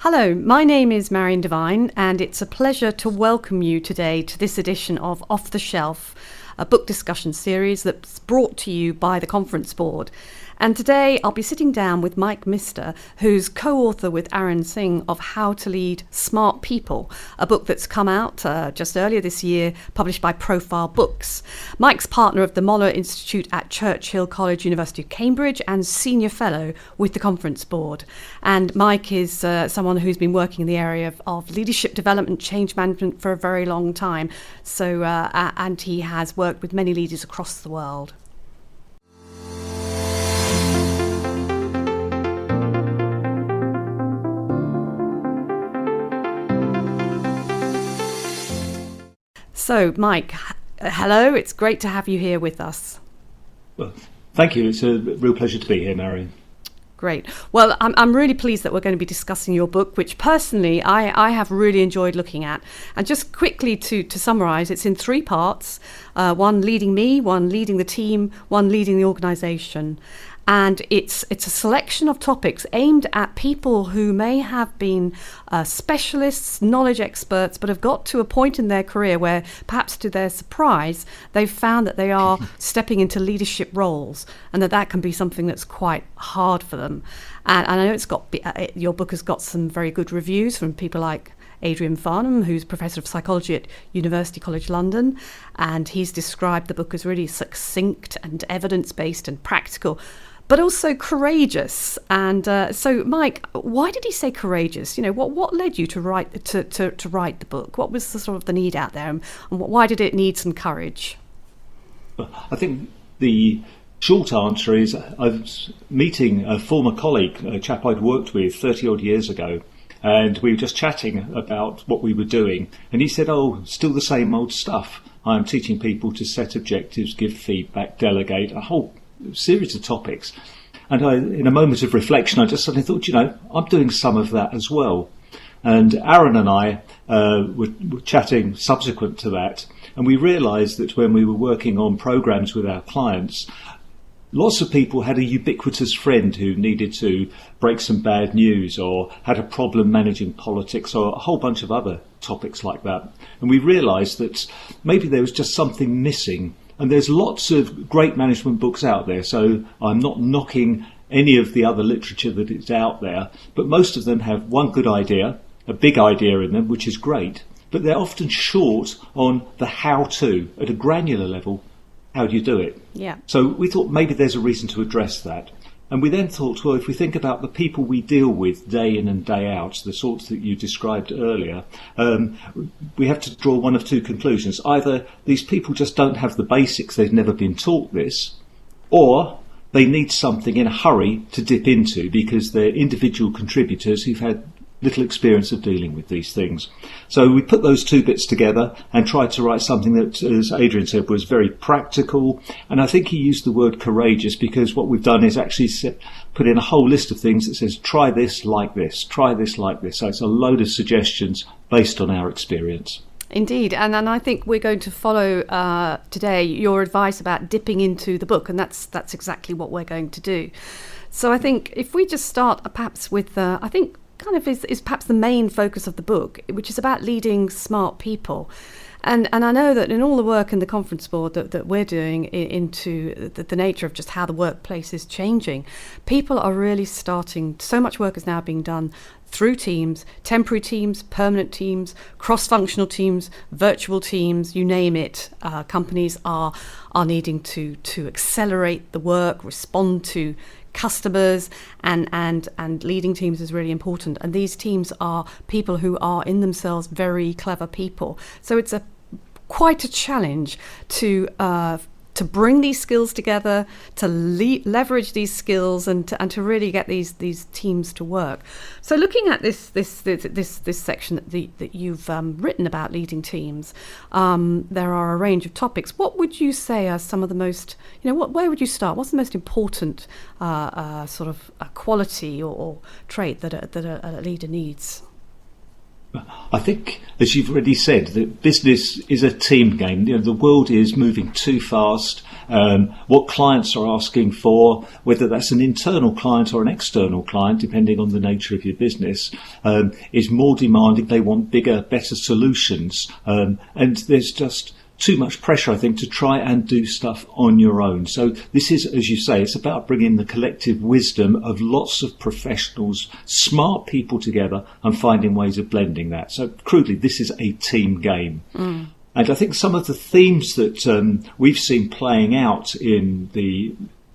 Hello, my name is Marion Devine, and it's a pleasure to welcome you today to this edition of Off the Shelf, a book discussion series that's brought to you by the Conference Board. And today I'll be sitting down with Mike Mister, who's co-author with Aaron Singh of How to Lead Smart People, a book that's come out just earlier this year, published by Profile Books. Mike's partner of the Moller Institute at Churchill College, University of Cambridge, and senior fellow with the Conference Board. And Mike is someone who's been working in the area of leadership development, change management for a very long time. So, and he has worked with many leaders across the world. So, Mike, hello. It's great to have you here with us. Well, thank you. It's a real pleasure to be here, Marion. Great. Well, I'm really pleased that we're going to be discussing your book, which personally I have really enjoyed looking at. And just quickly to summarise, it's in three parts. One leading me, one leading the team, one leading the organisation. And it's a selection of topics aimed at people who may have been specialists, knowledge experts, but have got to a point in their career where, perhaps to their surprise, they've found that they are stepping into leadership roles, and that can be something that's quite hard for them. And I know your book has got some very good reviews from people like Adrian Farnham, who's Professor of Psychology at University College London, and he's described the book as really succinct and evidence-based and practical, but also courageous. And so, Mike, why did he say courageous? You know, what led you to write the book? What was the sort of the need out there, and why did it need some courage? I think the short answer is I was meeting a former colleague, a chap I'd worked with 30 odd years ago, and we were just chatting about what we were doing, and he said, "Oh, still the same old stuff. I'm teaching people to set objectives, give feedback, delegate, a whole series of topics." And in a moment of reflection, I just suddenly thought, I'm doing some of that as well. And Aaron and I were chatting subsequent to that, and we realised that when we were working on programs with our clients, lots of people had a ubiquitous friend who needed to break some bad news or had a problem managing politics or a whole bunch of other topics like that. And we realised that maybe there was just something missing. And there's lots of great management books out there, so I'm not knocking any of the other literature that is out there, but most of them have one good idea, a big idea in them, which is great, but they're often short on the how-to at a granular level. How do you do it? Yeah. So we thought maybe there's a reason to address that. And we then thought, well, if we think about the people we deal with day in and day out, the sorts that you described earlier, we have to draw one of two conclusions. Either these people just don't have the basics, they've never been taught this, or they need something in a hurry to dip into because they're individual contributors who've had little experience of dealing with these things. So we put those two bits together and tried to write something that, as Adrian said, was very practical. And I think he used the word courageous because what we've done is actually put in a whole list of things that says, try this like this, try this like this. So it's a load of suggestions based on our experience. Indeed, and I think we're going to follow today your advice about dipping into the book, and that's exactly what we're going to do. So I think if we just start perhaps with, I think, kind of is perhaps the main focus of the book, which is about leading smart people. And I know that in all the work in the Conference Board that we're doing into the nature of just how the workplace is changing, people are really starting, so much work is now being done through teams, temporary teams, permanent teams, cross-functional teams, virtual teams, you name it. Companies are needing to accelerate the work, respond to customers, and leading teams is really important. And these teams are people who are in themselves very clever people. So it's quite a challenge to bring these skills together, to leverage these skills, and to really get these teams to work. So looking at this section that you've written about leading teams, there are a range of topics. What would you say are some of the most, where would you start? What's the most important sort of quality or trait that a leader needs? I think, as you've already said, that business is a team game. The world is moving too fast. what clients are asking for, whether that's an internal client or an external client, depending on the nature of your business, is more demanding. They want bigger, better solutions. And there's just too much pressure, I think, to try and do stuff on your own. So this is, as you say, it's about bringing the collective wisdom of lots of professionals, smart people together and finding ways of blending that. So crudely, this is a team game. And I think some of the themes that we've seen playing out in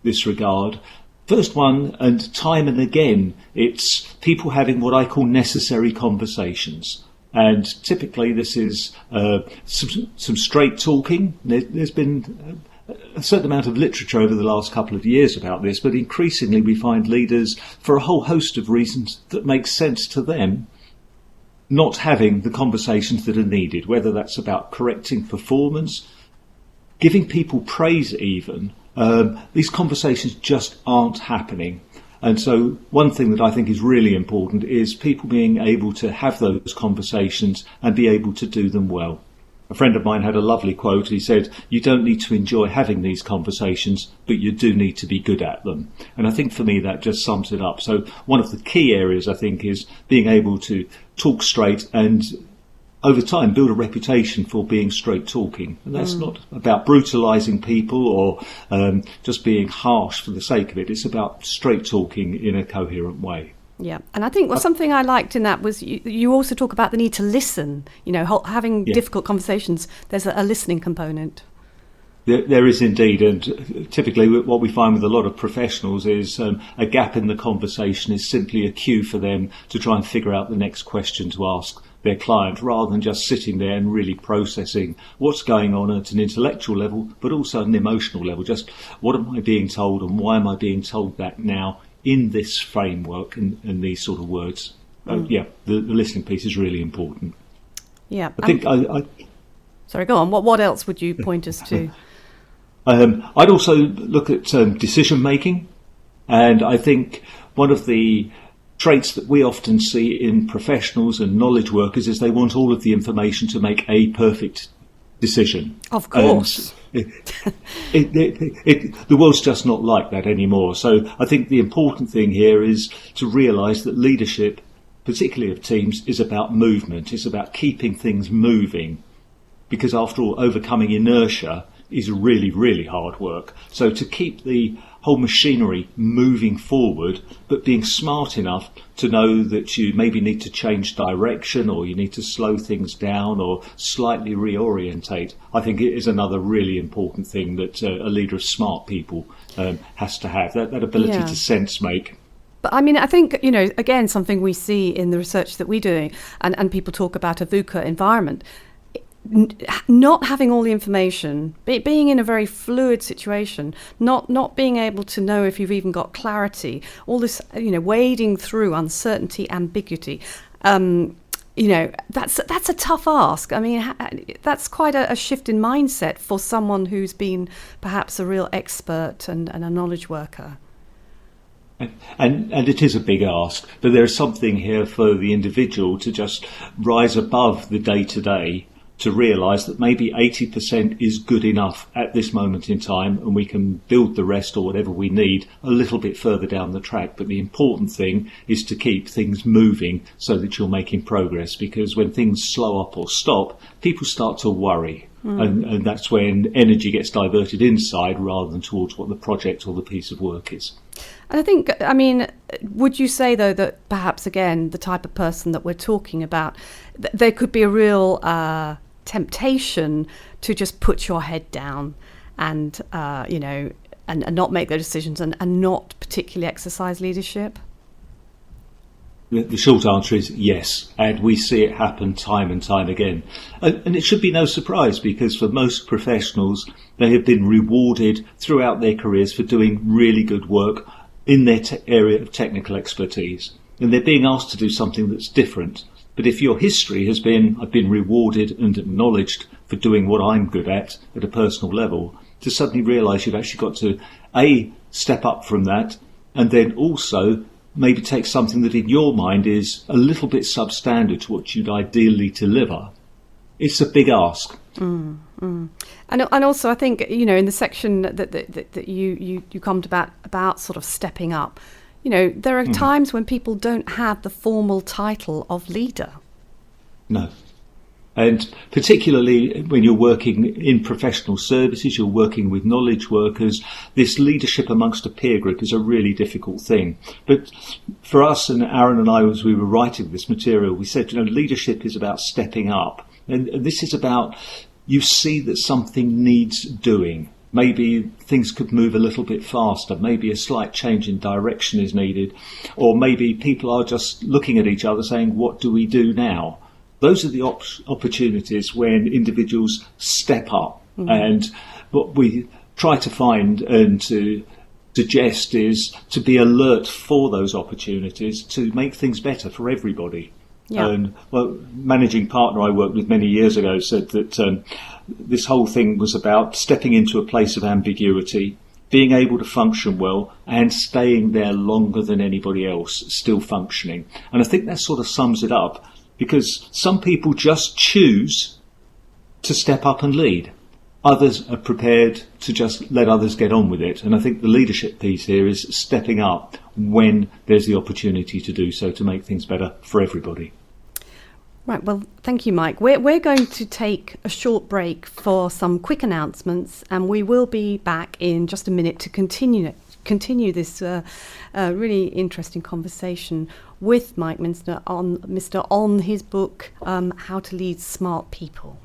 this regard, first one, and time and again, it's people having what I call necessary conversations. And typically this is some straight talking. There's been a certain amount of literature over the last couple of years about this, but increasingly we find leaders, for a whole host of reasons that make sense to them, not having the conversations that are needed, whether that's about correcting performance, giving people praise even. These conversations just aren't happening. And so one thing that I think is really important is people being able to have those conversations and be able to do them well. A friend of mine had a lovely quote. He said, "You don't need to enjoy having these conversations, but you do need to be good at them." And I think for me that just sums it up. So one of the key areas, I think, is being able to talk straight and over time build a reputation for being straight talking. And that's not about brutalising people or just being harsh for the sake of it. It's about straight talking in a coherent way. Yeah, and I think something I liked in that was you also talk about the need to listen, having difficult conversations. There's a listening component. There is indeed, and typically what we find with a lot of professionals is a gap in the conversation is simply a cue for them to try and figure out the next question to ask their client, rather than just sitting there and really processing what's going on at an intellectual level, but also an emotional level. Just what am I being told and why am I being told that now in this framework and these sort of words. The listening piece is really important. Yeah. I think Sorry, go on. What else would you point us to? I'd also look at decision making, and I think one of the traits that we often see in professionals and knowledge workers is they want all of the information to make a perfect decision. Of course. The world's just not like that anymore. So I think the important thing here is to realise that leadership, particularly of teams, is about movement. It's about keeping things moving, because after all, overcoming inertia is really, really hard work. So to keep the whole machinery moving forward, but being smart enough to know that you maybe need to change direction, or you need to slow things down or slightly reorientate, I think it is another really important thing that a leader of smart people has to have, that ability to sense make. But I mean, I think, again, something we see in the research that we're doing, and people talk about a VUCA environment, not having all the information, being in a very fluid situation, not being able to know if you've even got clarity, all this, wading through uncertainty, ambiguity, that's a tough ask. I mean, that's quite a shift in mindset for someone who's been perhaps a real expert and a knowledge worker. And it is a big ask, but there is something here for the individual to just rise above the day-to-day, to realise that maybe 80% is good enough at this moment in time, and we can build the rest or whatever we need a little bit further down the track. But the important thing is to keep things moving so that you're making progress, because when things slow up or stop, people start to worry. And that's when energy gets diverted inside rather than towards what the project or the piece of work is. And I think, would you say, though, that perhaps, again, the type of person that we're talking about, there could be a real temptation to just put your head down and, and not make those decisions and not particularly exercise leadership? The short answer is yes, and we see it happen time and time again. And it should be no surprise, because for most professionals, they have been rewarded throughout their careers for doing really good work in their area of technical expertise. And they're being asked to do something that's different. But if your history has been, I've been rewarded and acknowledged for doing what I'm good at a personal level, to suddenly realise you've actually got to, A, step up from that, and then also maybe take something that in your mind is a little bit substandard to what you'd ideally deliver. It's a big ask. And also, I think, in the section that you comment about sort of stepping up, there are times when people don't have the formal title of leader. No. And particularly when you're working in professional services, you're working with knowledge workers, this leadership amongst a peer group is a really difficult thing. But for us, and Aaron and I, as we were writing this material, we said, leadership is about stepping up. And this is about, you see that something needs doing. Maybe things could move a little bit faster. Maybe a slight change in direction is needed. Or maybe people are just looking at each other saying, what do we do now? Those are the opportunities when individuals step up. And what we try to find and to suggest is to be alert for those opportunities to make things better for everybody. Yeah. And managing partner I worked with many years ago said that this whole thing was about stepping into a place of ambiguity, being able to function well and staying there longer than anybody else, still functioning. And I think that sort of sums it up. Because some people just choose to step up and lead. Others are prepared to just let others get on with it. And I think the leadership piece here is stepping up when there's the opportunity to do so to make things better for everybody. Right, well, thank you, Mike. We're going to take a short break for some quick announcements, and we will be back in just a minute to continue this really interesting conversation with Mike Minster on his book, How to Lead Smart People.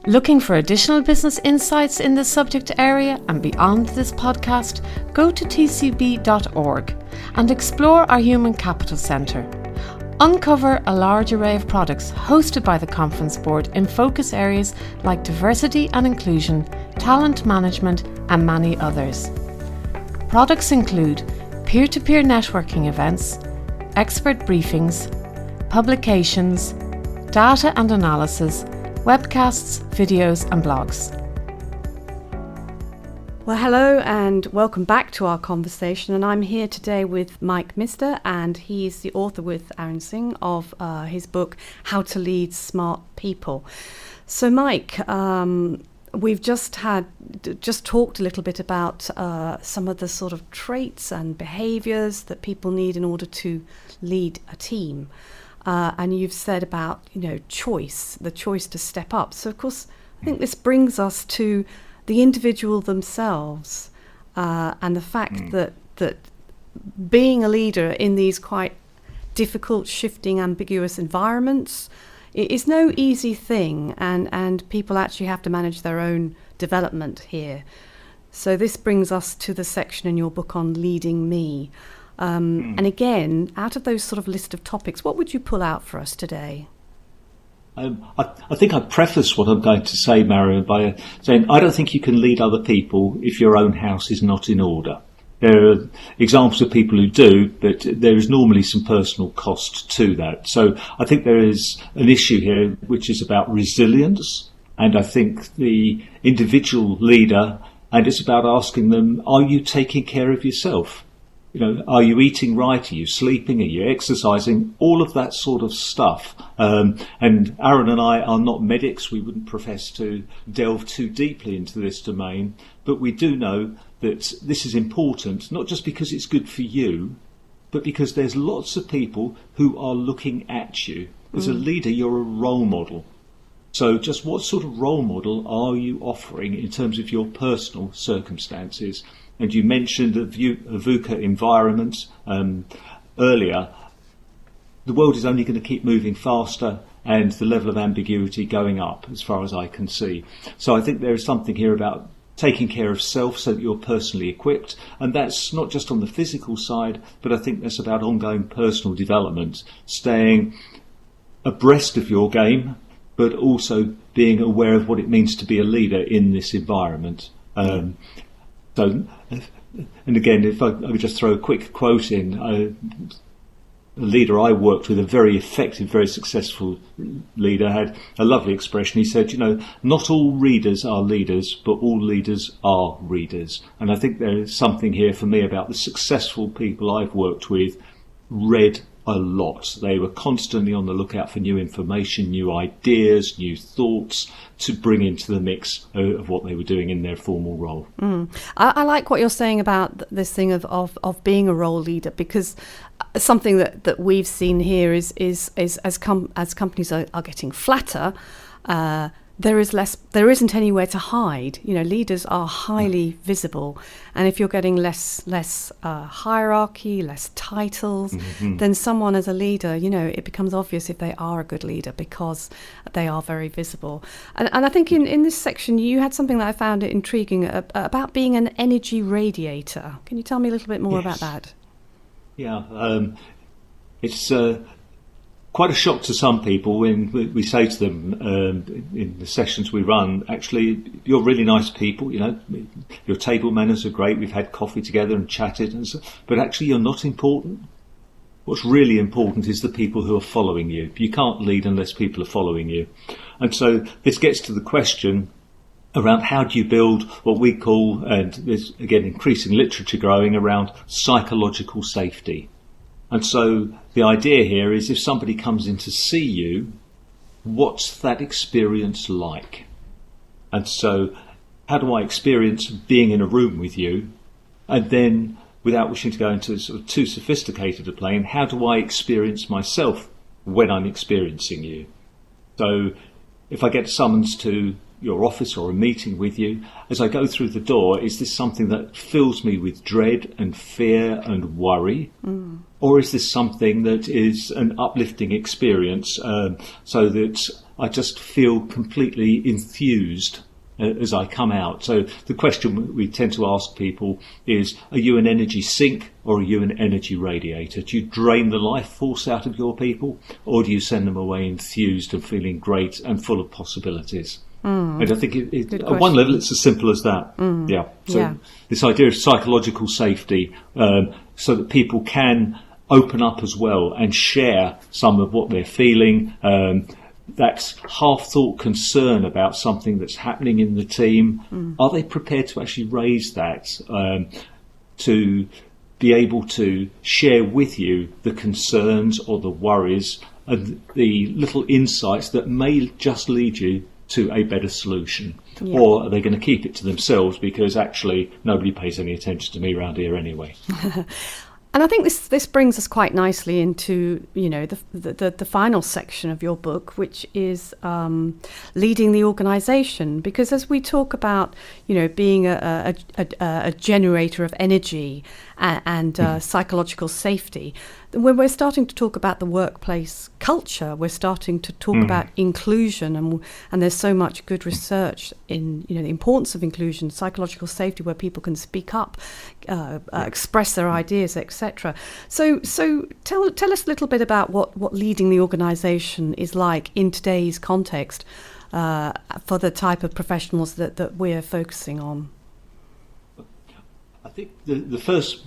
Looking for additional business insights in this subject area and beyond this podcast, go to tcb.org and explore our Human Capital Centre. Uncover a large array of products hosted by the Conference Board in focus areas like diversity and inclusion, talent management, and many others. Products include peer-to-peer networking events, expert briefings, publications, data and analysis, webcasts, videos and blogs. Well, hello and welcome back to our conversation, and I'm here today with Mike Minster, and he's the author with Aaron Singh of his book How to Lead Smart People. So Mike, we've just talked a little bit about some of the sort of traits and behaviours that people need in order to lead a team. And you've said about, the choice to step up. So, of course, I think this brings us to the individual themselves and the fact that being a leader in these quite difficult, shifting, ambiguous environments is no easy thing, and people actually have to manage their own development here. So this brings us to the section in your book on leading me. And again, out of those sort of list of topics, what would you pull out for us today? I think I'd preface what I'm going to say, Marion, by saying I don't think you can lead other people if your own house is not in order. There are examples of people who do, but there is normally some personal cost to that. So I think there is an issue here which is about resilience, and I think the individual leader, and it's about asking them, are you taking care of yourself? Are you eating right? Are you sleeping? Are you exercising? All of that sort of stuff. And Aaron and I are not medics. We wouldn't profess to delve too deeply into this domain. But we do know that this is important, not just because it's good for you, but because there's lots of people who are looking at you. As a leader, you're a role model. So just what sort of role model are you offering in terms of your personal circumstances? And you mentioned the VUCA environment earlier. The world is only going to keep moving faster and the level of ambiguity going up as far as I can see. So I think there is something here about taking care of self so that you're personally equipped. And that's not just on the physical side, but I think that's about ongoing personal development, staying abreast of your game, but also being aware of what it means to be a leader in this environment. And again, if I would just throw a quick quote in, a leader I worked with, a very effective, very successful leader, had a lovely expression. He said, not all readers are leaders, but all leaders are readers. And I think there is something here for me about the successful people I've worked with read a lot. They were constantly on the lookout for new information, new ideas, new thoughts to bring into the mix of what they were doing in their formal role. I like what you're saying about this thing of being a role leader, because something that we've seen here is as companies are getting flatter, there isn't anywhere to hide. Leaders are highly visible, and if you're getting less hierarchy, less titles, then someone as a leader, it becomes obvious if they are a good leader because they are very visible. And I think in this section you had something that I found intriguing about being an energy radiator. Can you tell me a little bit more about that? Yeah, it's quite a shock to some people when we say to them in the sessions we run, actually, you're really nice people, your table manners are great, we've had coffee together and chatted, but actually you're not important. What's really important is the people who are following you. You can't lead unless people are following you. And so this gets to the question around how do you build what we call, and there's again increasing literature growing around psychological safety. And so the idea here is if somebody comes in to see you, what's that experience like? And so how do I experience being in a room with you? And then, without wishing to go into sort of too sophisticated a plane, how do I experience myself when I'm experiencing you? So if I get summons to your office or a meeting with you, as I go through the door, is this something that fills me with dread and fear and worry? Or is this something that is an uplifting experience, so that I just feel completely enthused as I come out? So the question we tend to ask people is, are you an energy sink or are you an energy radiator? Do you drain the life force out of your people, or do you send them away enthused and feeling great and full of possibilities? And I think at one level it's as simple as that. This idea of psychological safety, so that people can open up as well and share some of what they're feeling. That's half-thought concern about something that's happening in the team. Are they prepared to actually raise that, to be able to share with you the concerns or the worries and the little insights that may just lead you to a better solution? Or are they going to keep it to themselves because actually nobody pays any attention to me around here anyway? And I think this brings us quite nicely into the final section of your book, which is leading the organisation. Because as we talk about being a generator of energy and psychological safety, when we're starting to talk about the workplace culture, we're starting to talk about inclusion, and there's so much good research in the importance of inclusion, psychological safety, where people can speak up, express their ideas, etc. So tell us a little bit about what leading the organisation is like in today's context for the type of professionals that we're focusing on. I think the first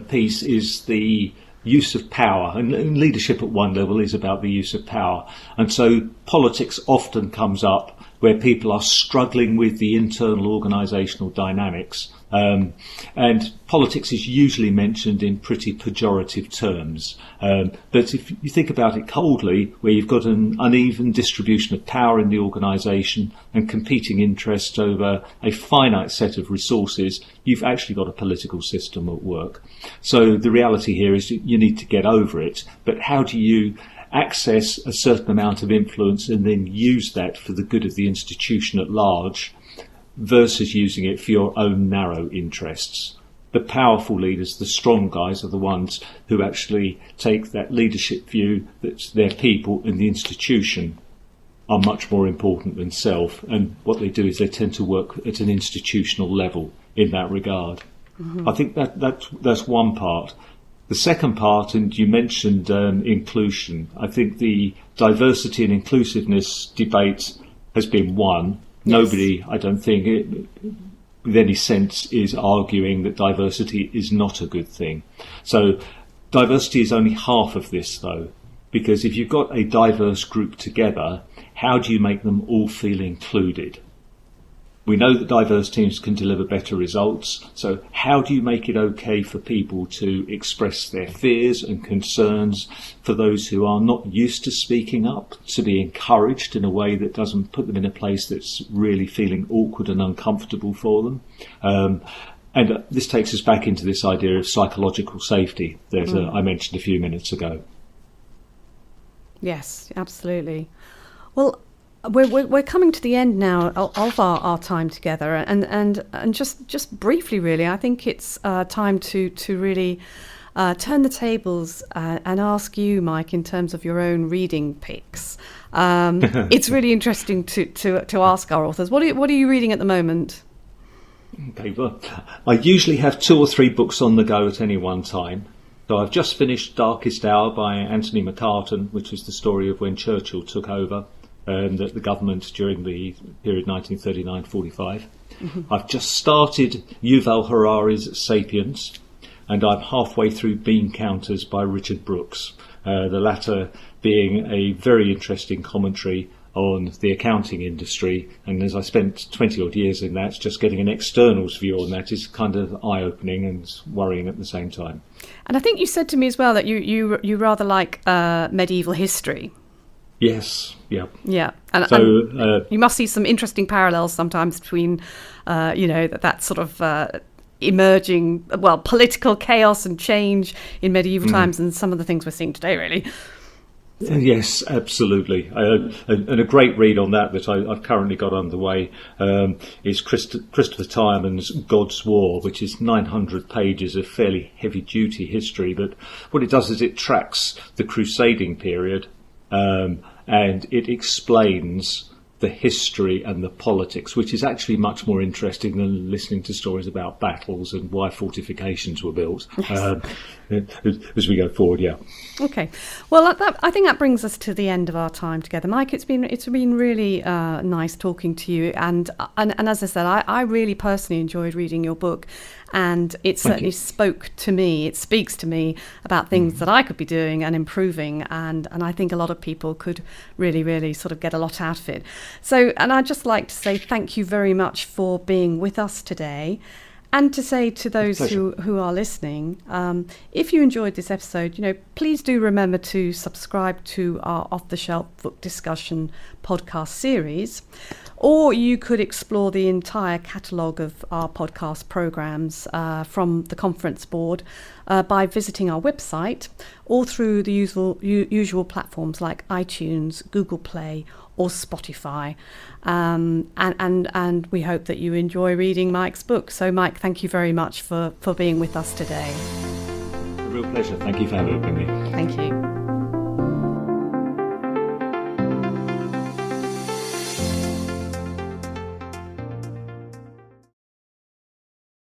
piece is the use of power, and leadership at one level is about the use of power. And so politics often comes up where people are struggling with the internal organisational dynamics. And politics is usually mentioned in pretty pejorative terms. But if you think about it coldly, where you've got an uneven distribution of power in the organisation and competing interests over a finite set of resources, you've actually got a political system at work. So the reality here is you need to get over it. But how do you access a certain amount of influence and then use that for the good of the institution at large, versus using it for your own narrow interests? The powerful leaders, the strong guys, are the ones who actually take that leadership view that their people and the institution are much more important than self. And what they do is they tend to work at an institutional level in that regard. I think that's one part. The second part, and you mentioned inclusion, I think the diversity and inclusiveness debate has been won. Yes. Nobody, I don't think, with any sense, is arguing that diversity is not a good thing. So diversity is only half of this, though, because if you've got a diverse group together, how do you make them all feel included? We know that diverse teams can deliver better results. So how do you make it okay for people to express their fears and concerns, for those who are not used to speaking up, to be encouraged in a way that doesn't put them in a place that's really feeling awkward and uncomfortable for them? And this takes us back into this idea of psychological safety that I mentioned a few minutes ago. Yes, absolutely. Well, we're coming to the end now of our time together, and just briefly, really, I think it's time to really turn the tables and ask you, Mike, in terms of your own reading picks. It's really interesting to ask our authors. What are you reading at the moment? Okay, well, I usually have 2 or 3 books on the go at any one time. So I've just finished Darkest Hour by Anthony McCartan, which is the story of when Churchill took over the government during the period 1939-45. I've just started Yuval Harari's Sapiens, and I'm halfway through Bean Counters by Richard Brooks, the latter being a very interesting commentary on the accounting industry. And as I spent 20 odd years in that, just getting an external's view on that is kind of eye-opening and worrying at the same time. And I think you said to me as well that you rather like medieval history. Yes, yeah. Yeah, and you must see some interesting parallels sometimes between, that sort of emerging, political chaos and change in medieval times and some of the things we're seeing today, really. Yes, absolutely. And a great read on that I've currently got underway is Christopher Tyerman's God's War, which is 900 pages of fairly heavy-duty history. But what it does is it tracks the crusading period, and it explains the history and the politics, which is actually much more interesting than listening to stories about battles and why fortifications were built. Yes. As we go forward, yeah. Okay, well, I think that brings us to the end of our time together, Mike. It's been really nice talking to you, and as I said, I really personally enjoyed reading your book, and it certainly spoke to me. It speaks to me about things that I could be doing and improving, and I think a lot of people could really, really sort of get a lot out of it. So, and I'd just like to say thank you very much for being with us today. And to say to those who are listening, if you enjoyed this episode, please do remember to subscribe to our Off the Shelf Book Discussion podcast series, or you could explore the entire catalogue of our podcast programmes from the conference board by visiting our website or through the usual platforms like iTunes, Google Play, or Spotify, and we hope that you enjoy reading Mike's book. So, Mike, thank you very much for being with us today. A real pleasure. Thank you for having me. Thank you.